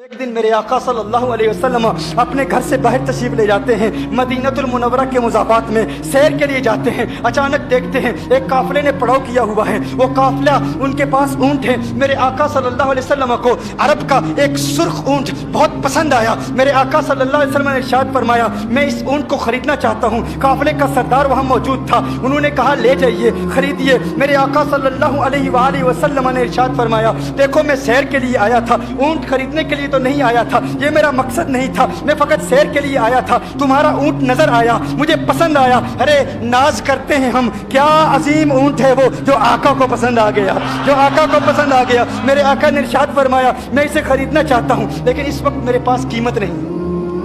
ایک دن میرے آقا صلی اللہ علیہ وسلم اپنے گھر سے باہر تشریف لے جاتے ہیں، مدینہ المنورہ کے مضافات میں سیر کے لیے جاتے ہیں۔ اچانک دیکھتے ہیں ایک قافلے نے پڑاؤ کیا ہوا ہے، وہ قافلہ ان کے پاس اونٹ ہے۔ میرے آقا صلی اللہ علیہ وسلم کو عرب کا ایک سرخ اونٹ بہت پسند آیا۔ میرے آقا صلی اللہ علیہ وسلم نے ارشاد فرمایا میں اس اونٹ کو خریدنا چاہتا ہوں۔ قافلے کا سردار وہاں موجود تھا، انہوں نے کہا لے جائیے، خریدیے۔ میرے آقا صلی اللہ علیہ وآلہ وسلم نے ارشاد فرمایا دیکھو میں سیر کے لیے آیا تھا، اونٹ خریدنے کے لیے تو نہیں آیا تھا، یہ میرا مقصد نہیں تھا، میں فقط سیر کے لیے آیا تھا۔ تمہارا اونٹ نظر آیا، مجھے پسند آیا۔ ارے ناز کرتے ہیں ہم، کیا عظیم اونٹ ہے وہ جو آقا کو پسند آ گیا، جو آقا کو پسند آ گیا۔ میرے آقا نے ارشاد فرمایا میں اسے خریدنا چاہتا ہوں لیکن اس وقت میرے پاس قیمت نہیں،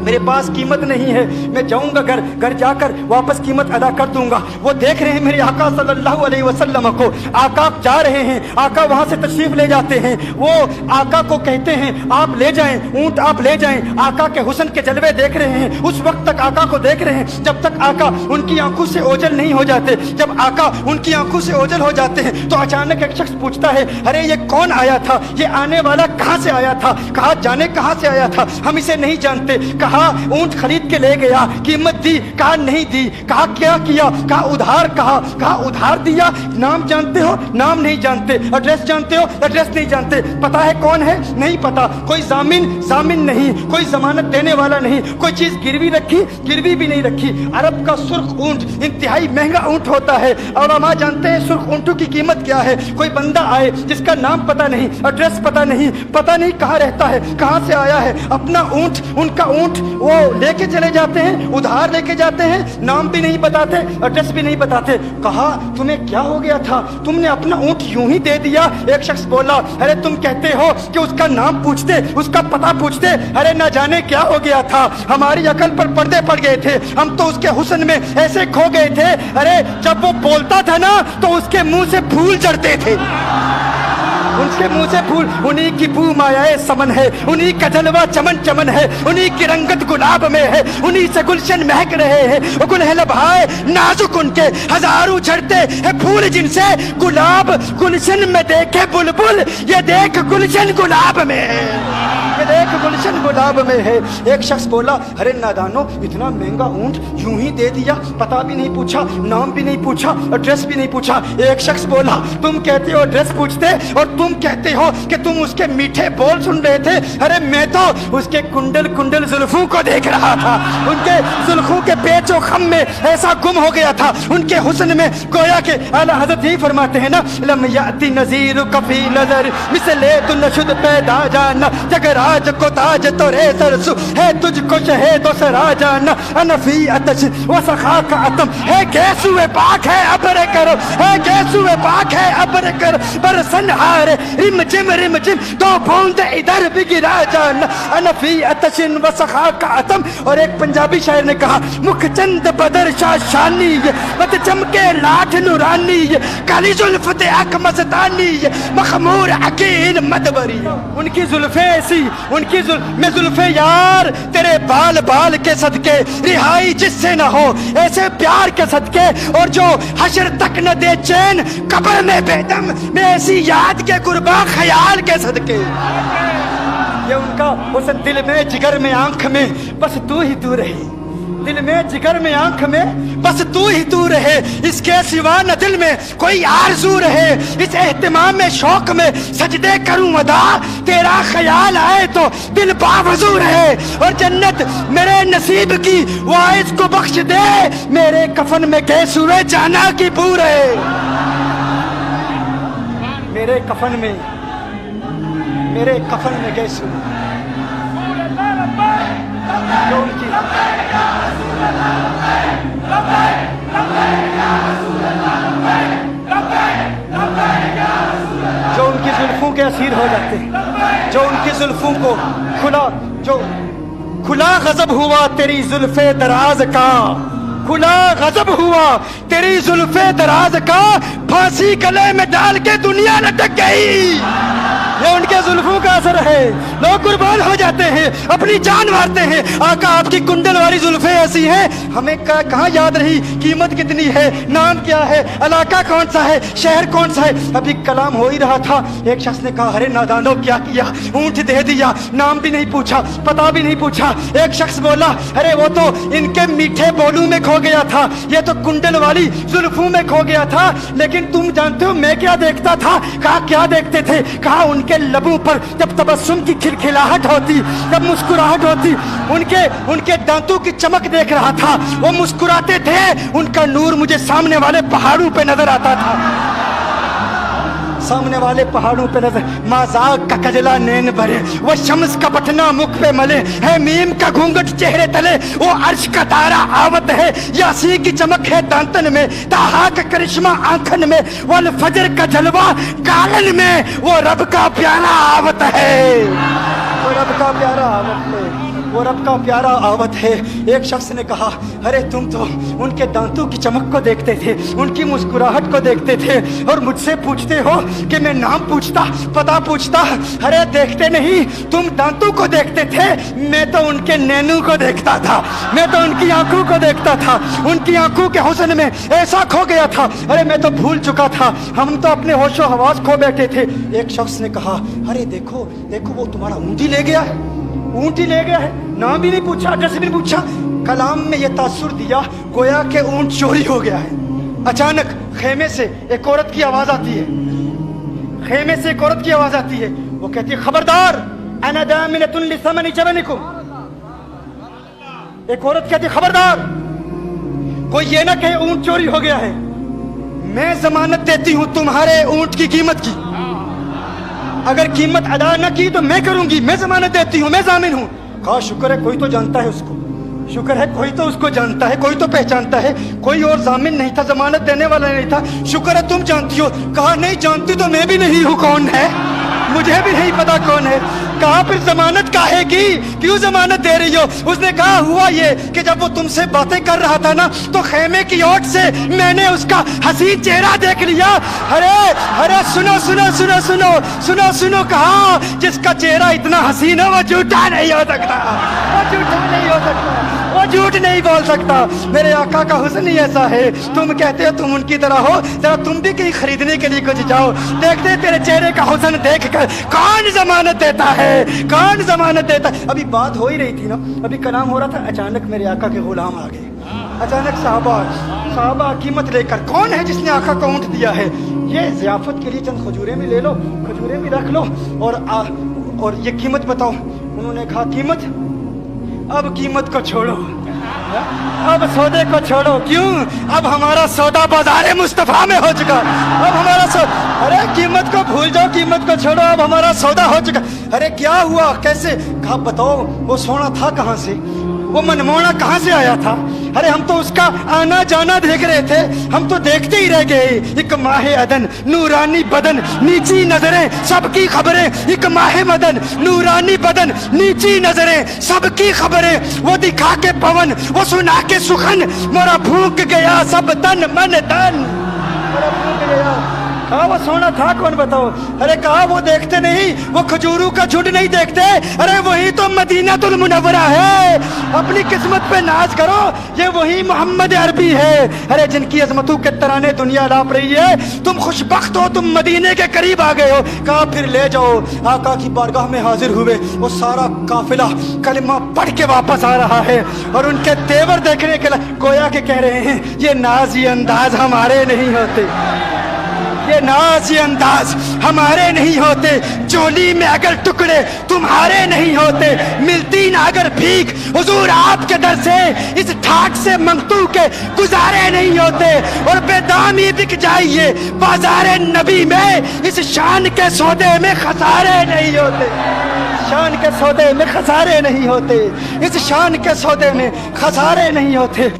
میرے پاس قیمت نہیں ہے، میں جاؤں گا گھر جا کر واپس قیمت ادا کر دوں گا۔ وہ دیکھ رہے ہیں میرے آقا صلی اللہ علیہ وسلم کو، آقا جا رہے ہیں، آقا وہاں سے تشریف لے جاتے ہیں۔ وہ آقا کو کہتے ہیں آپ لے جائیں اونٹ، آپ لے جائیں۔ آقا کے حسن کے جلوے دیکھ رہے ہیں، اس وقت تک آقا کو دیکھ رہے ہیں جب تک آقا ان کی آنکھوں سے اوجھل نہیں ہو جاتے۔ جب آقا ان کی آنکھوں سے اوجھل ہو جاتے ہیں تو اچانک ایک شخص پوچھتا ہے ارے یہ کون آیا تھا، یہ آنے والا کہاں سے آیا تھا؟ کہا جانے کہاں سے آیا تھا، ہم اسے نہیں جانتے۔ کہا اونٹ خرید کے لے گیا، قیمت دی، کہا نہیں دی۔ کہا کیا کیا؟ کہا ادھار، کہا ادھار دیا۔ نام جانتے ہو؟ نام نہیں جانتے۔ ایڈریس جانتے ہو؟ ایڈریس نہیں جانتے۔ پتا ہے کون ہے؟ نہیں پتا۔ کوئی ضامن نہیں، کوئی ضمانت دینے والا نہیں، کوئی چیز گروی رکھی، گروی بھی نہیں رکھی۔ عرب کا سرخ اونٹ انتہائی مہنگا اونٹ ہوتا ہے، علماء جانتے ہیں سرخ اونٹوں کی قیمت کیا ہے۔ کوئی بندہ آئے جس کا نام پتا نہیں، ایڈریس پتا نہیں کہاں رہتا ہے، کہاں سے آیا ہے، اپنا اونٹ، ان کا اونٹ وہ لے کے چلے جاتے ہیں، ادھار لے کے جاتے ہیں، نام بھی نہیں بتاتے، ایڈریس بھی نہیں بتاتے۔ کہا تمہیں کیا ہو گیا تھا، تم نے اپنا اونٹ یوں ہی دے دیا؟ ایک شخص بولا ارے تم کہتے ہو کہ اس کا نام پوچھتے، اس کا پتہ پوچھتے، ارے نہ جانے کیا ہو گیا تھا، ہماری عقل پر پردے پڑ گئے تھے، ہم تو اس کے حسن میں ایسے کھو گئے تھے۔ ارے جب وہ بولتا تھا نا تو اس کے منہ سے پھول جھڑتے تھے، ان کے منہ سے پھول۔ انہی کی بو مایائے سمن ہے، انہی کا جلوہ چمن چمن ہے، انہی کی رنگت گلاب میں ہے، انہی سے گلشن مہک رہے ہیں۔ وہ گل ہے لبھائے نازک ان کے، ہزاروں جھڑتے ہیں پھول جن سے گلاب گلشن میں دیکھے بلبل، یہ دیکھ گلشن گلاب میں ہے، یہ دیکھ گلشن گلاب میں ہے۔ ایک شخص بولا ارے نادانو اتنا مہنگا اونٹ یوں ہی دے دیا، پتہ بھی نہیں پوچھا، نام بھی نہیں پوچھا، ایڈریس بھی نہیں پوچھا۔ ایک شخص بولا تم کہتے ہو ایڈریس پوچھتے اور تم کہتے ہو کہ تم اس کے میٹھے بول سن رہے تھے، ارے میں تو اس کے کنڈل زلفوں کو دیکھ رہا تھا، ان کے زلفوں کے پیچ و خم میں ایسا گم ہو گیا تھا، ان کے حسن میں گویا کہ اعلیٰ حضرت یہی فرماتے ہیں نا لم یاتی نذیر کفی نظر مثلے تو نشد پیدا جانا، جگر آج کو تاج تو رے سرسو ہے تجھ کو شہید و سرا جانا، انفی اتش و سخا کا اتم ہے گیسو پاک ہے ابر کرو، ہے گیسو پاک ہے ابر کرو، برسن ہارے رم جم دو بوند ادھر بھی گرا جانا، انفی اتشن و سخا کا اتم۔ اور ایک پنجابی شاعر نے کہا مکھ چند بدر شاہ شانی، بت چمکے لاٹھ نورانی، کالی زلفت اک مستانی، مخمور عقیل مدبری۔ ان کی زلفیں ایسی، ان کی میں زلفیں یار تیرے بال کے صدقے، رہائی جس سے نہ ہو ایسے پیار کے صدقے، اور جو حشر تک نہ دے چین قبر میں بے دم، میں ایسی یاد کے قرباں خیال کے صدقے۔ یہ ان کا حسن دل میں جگر میں آنکھ میں بس تو ہی تو رہے، دل میں جگر میں آنکھ میں بس تو ہی تو رہے، اس کے سوا نہ دل میں کوئی آرزو رہے، اس اہتمام میں شوق میں سجدے کروں ادا، تیرا خیال آئے تو دل باوضو رہے، اور جنت میرے نصیب کی وائز کو بخش دے، میرے کفن میں گیسوئے جانا کی بو رہے، میرے کفن میں گیسو جو ان کی زلفوں کے اسیر ہو جاتے ہیں، جو ان کی زلفوں کو کھلا غضب ہوا تیری زلف دراز کا، کھلا غضب ہوا تیری زلف دراز کا، پھانسی گلے میں ڈال کے دنیا لٹک گئی۔ یہ ان کے जुल्फों का असर है। लोग कुर्बान हो जाते हैं, अपनी जान मारते हैं। आका आपकी कुंडल वाली जुल्फें ऐसी हैं, हमें कहाँ याद रही कीमत कितनी है, नाम क्या है, इलाका कौन सा है, शहर कौन सा है। अभी कलाम हो ही रहा था, एक शख्स ने कहा अरे नादानो क्या किया, ऊंट दे दिया, नाम भी नहीं पूछा, पता भी नहीं पूछा। एक शख्स बोला अरे वो तो इनके मीठे बोलू में खो गया था, ये तो कुंडल वाली जुल्फों में खो गया था। लेकिन तुम जानते हो मैं क्या देखता था? कहा क्या देखते थे? कहा उनके लबों पर जब तबस्सुम की खिलखिलाहट होती, जब मुस्कुराहट होती, उनके दांतों की चमक देख रहा था। वो मुस्कुराते थे, उनका नूर मुझे सामने वाले पहाड़ों पे नजर आता था, सामने वाले पहाड़ों पे नजर। माजाक का कजला नैन भरे, वो शम्स का बटना मुख पे मले, है मीम का घूंघट चेहरे तले, वो अर्श का तारा आवत है, यासी की चमक है दांतन में, ताहा का करिश्मा आंखन में, वल फजर का जलवा गालन में, वो रब का प्यारा आवत है, वो रब का प्यारा आवत है, वो रब का प्यारा आवत है। एक शख्स ने कहा अरे तुम तो उनके दांतों की चमक को देखते थे, उनकी मुस्कुराहट को देखते थे, और मुझसे पूछते हो कि मैं नाम पूछता, पता पूछता। अरे देखते नहीं, तुम दांतों को देखते थे, मैं तो उनके नैनों को देखता था, मैं तो उनकी आंखों को देखता था, उनकी आंखों के हुस्न में ऐसा खो गया था। अरे मैं तो भूल चुका था, हम तो अपने होशो हवास खो बैठे थे। एक शख्स ने कहा अरे देखो देखो वो तुम्हारा ऊँट ही ले गया है, ऊँट ही ले गया है, नाम भी नहीं पूछा, एड्रेस भी नहीं पूछा। कलाम में ये तासुर दिया गोया के ऊँट चोरी हो गया है। अचानक खेमे से एक औरत की आवाज आती है, खेमे से एक औरत की आवाज आती है, वो कहती है खबरदार अना दामिनतुन लिसमनि जबनिकुम। एक औरत कहती है खबरदार कोई ये ना कहे ऊँट चोरी हो गया है, मैं जमानत देती हूँ तुम्हारे ऊँट की कीमत की, अगर कीमत अदा न की तो मैं करूंगी, मैं जमानत देती हूँ, मैं जामिन हूँ। कहा शुक्र है कोई तो जानता है उसको, शुक्र है कोई तो उसको जानता है, कोई तो पहचानता है, कोई और जामिन नहीं था, जमानत देने वाला नहीं था, शुक्र है तुम जानती हो। कहा नहीं जानती तो मैं भी नहीं हूँ, कौन है मुझे भी नहीं पता कौन है। कहा फिर जमानत काहे की, क्यों जमानत दे रही हो? उसने कहा हुआ ये कि जब वो तुमसे बातें कर रहा था ना तो खेमे की ओट से मैंने उसका हसीन चेहरा देख लिया। अरे अरे सुनो सुनो सुनो सुनो सुनो सुनो, कहा जिसका चेहरा इतना हसीन है वो झूठा नहीं हो सकता, वो झूठा नहीं हो सकता, वो झूठ नहीं बोल सकता। मेरे आका का हुस्न ही ऐसा है, तुम कहते हो तुम उनकी तरह हो, जरा तुम भी कहीं खरीदने के लिए कुछ जाओ, देखते तेरे चेहरे का हुस्न देखकर कौन जमानत देता है, कौन जमानत देता है। अभी बात हो ही रही थी ना, अभी कलाम हो रहा था, अचानक मेरे आका के गुलाम आ गए, अचानक साहबा कीमत लेकर। कौन है जिसने आका को ऊँट दिया है? ये ज़ियाफत के लिए चंद खजूरें भी ले लो, खजूरें भी रख लो, और ये कीमत बताओ। उन्होंने कहा कीमत, अब कीमत को छोड़ो, अब सौदे को छोड़ो। क्यों? अब हमारा सौदा बाज़ारे मुस्तफा में हो चुका, अब हमारा अरे कीमत को भूल जाओ, कीमत को छोड़ो, अब हमारा सौदा हो चुका। अरे क्या हुआ, कैसे? कहा बताओ वो सोना था कहाँ से, वो मनमोहना कहाँ से आया था? अरे हम तो उसका आना जाना देख रहे थे, हम तो देखते ही रह गए। एक माहे अदन नूरानी बदन नीची नजरें सबकी खबरें, एक माहे मदन नूरानी बदन नीची नजरें सबकी खबरें, वो दिखा के पवन वो सुना के सुखन, मोरा भूख गया सब तन मन तन, मोरा भूख गया। कहा वो सोना था कौन बताओ? अरे कहा वो देखते नहीं, वो खजूरों का झुंड नहीं देखते, अरे वही तो मदीनातुल मुनव्वरा है। अपनी किस्मत पे नाज करो, ये वही मोहम्मद अरबी है। अरे जिनकी अजमतों के तराने दुनिया लाप रही है, तुम खुशबख्त हो, तुम मदीने के करीब आ गए हो। कहा फिर ले जाओ। आका की बारगाह में हाजिर हुए, वो सारा काफिला कलिमा पढ़ के वापस आ रहा है, और उनके तेवर देखने के लिए गोया के कह रहे हैं ये नाज ये अंदाज हमारे नहीं होते, ये नाज ये अंदाज हमारे नहीं होते, चोली में अगर टुकड़े तुम्हारे नहीं होते, मिलती ना अगर भीख हुजूर आपके दर से, इस ठाट से मंगतू के गुजारे नहीं होते, और बेदामी बिक जाइए बाजारे नबी में, इस शान के सौदे में खसारे नहीं होते, शान के सौदे में खसारे नहीं होते, इस शान के सौदे में खसारे नहीं होते।